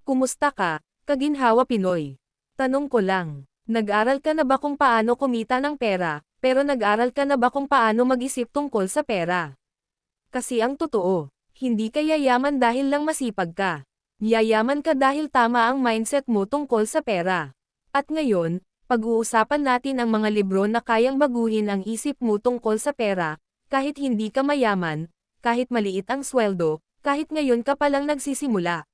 Kumusta ka, kaginhawa Pinoy? Tanong ko lang, nag-aral ka na ba kung paano kumita ng pera, pero nag-aral ka na ba kung paano mag-isip tungkol sa pera? Kasi ang totoo, hindi ka yayaman dahil lang masipag ka. Yayaman ka dahil tama ang mindset mo tungkol sa pera. At ngayon, pag-uusapan natin ang mga libro na kayang baguhin ang isip mo tungkol sa pera, kahit hindi ka mayaman, kahit maliit ang sweldo, kahit ngayon ka palang nagsisimula.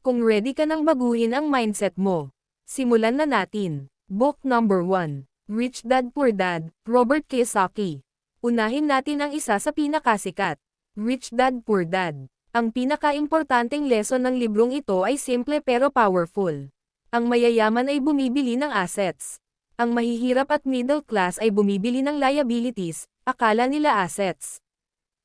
Kung ready ka nang baguhin ang mindset mo, simulan na natin. Book number 1, Rich Dad Poor Dad, Robert Kiyosaki. Unahin natin ang isa sa pinakasikat, Rich Dad Poor Dad. Ang pinakaimportanteng lesson ng librong ito ay simple pero powerful. Ang mayayaman ay bumibili ng assets. Ang mahihirap at middle class ay bumibili ng liabilities, akala nila assets.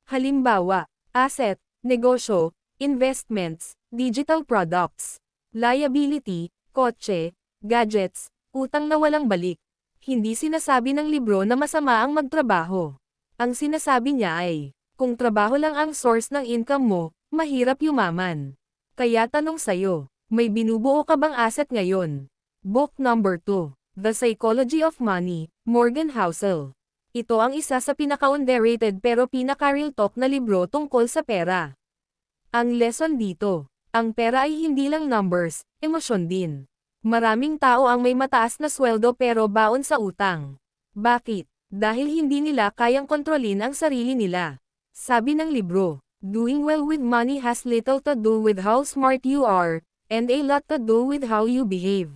Halimbawa, asset, negosyo, investments, digital products, liability, kotse, gadgets, utang na walang balik. Hindi sinasabi ng libro na masama ang magtrabaho. Ang sinasabi niya ay, kung trabaho lang ang source ng income mo, mahirap yumaman. Kaya tanong sa'yo, may binubuo ka bang asset ngayon? Book number 2, The Psychology of Money, Morgan Housel. Ito ang isa sa pinaka-underrated pero pinaka-real talk na libro tungkol sa pera. Ang lesson dito, ang pera ay hindi lang numbers, emosyon din. Maraming tao ang may mataas na sweldo pero baon sa utang. Bakit? Dahil hindi nila kayang kontrolin ang sarili nila. Sabi ng libro, doing well with money has little to do with how smart you are, and a lot to do with how you behave.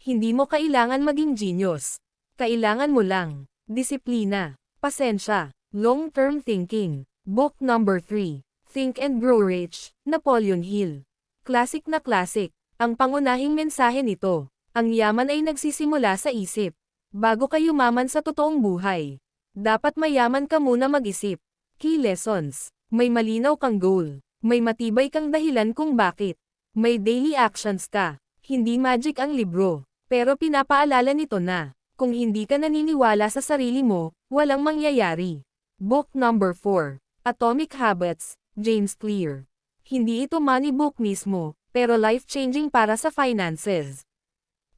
Hindi mo kailangan maging genius. Kailangan mo lang disiplina, pasensya, long-term thinking. Book number 3, Think and Grow Rich, Napoleon Hill. Classic na classic. Ang pangunahing mensahe nito, ang yaman ay nagsisimula sa isip. Bago ka yumaman sa totoong buhay, dapat mayaman ka muna mag-isip. Key lessons, may malinaw kang goal, may matibay kang dahilan kung bakit. May daily actions ka, hindi magic ang libro, pero pinapaalala nito na, kung hindi ka naniniwala sa sarili mo, walang mangyayari. Book number 4, Atomic Habits, James Clear. Hindi ito money book mismo, pero life-changing para sa finances.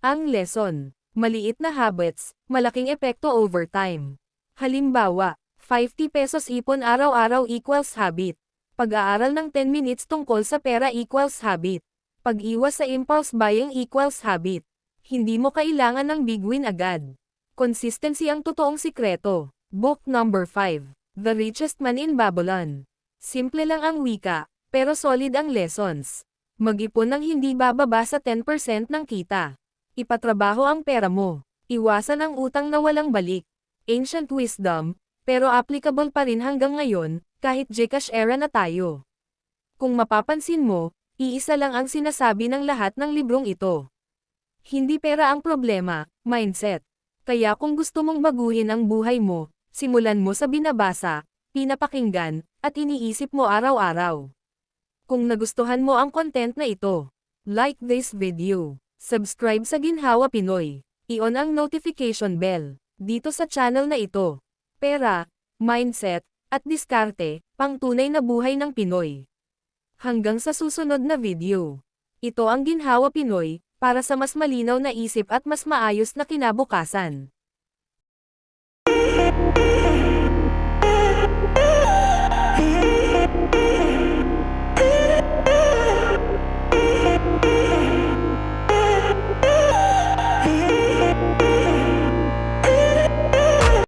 Ang lesson, maliit na habits, malaking epekto over time. Halimbawa, 50 pesos ipon araw-araw equals habit. Pag-aaral ng 10 minutes tungkol sa pera equals habit. Pag-iwas sa impulse buying equals habit. Hindi mo kailangan ng big win agad. Consistency ang totoong sikreto. Book number 5, The Richest Man in Babylon. Simple lang ang wika, pero solid ang lessons. Mag-ipon ng hindi bababa sa 10% ng kita. Ipatrabaho ang pera mo. Iwasan ang utang na walang balik. Ancient wisdom, pero applicable pa rin hanggang ngayon, kahit Gcash era na tayo. Kung mapapansin mo, iisa lang ang sinasabi ng lahat ng librong ito. Hindi pera ang problema, mindset. Kaya kung gusto mong baguhin ang buhay mo, simulan mo sa binabasa, pinapakinggan, at iniisip mo araw-araw. Kung nagustuhan mo ang content na ito, like this video, subscribe sa Ginhawa Pinoy, i-on ang notification bell, dito sa channel na ito. Pera, mindset, at diskarte, pang tunay na buhay ng Pinoy. Hanggang sa susunod na video. Ito ang Ginhawa Pinoy, para sa mas malinaw na isip at mas maayos na kinabukasan.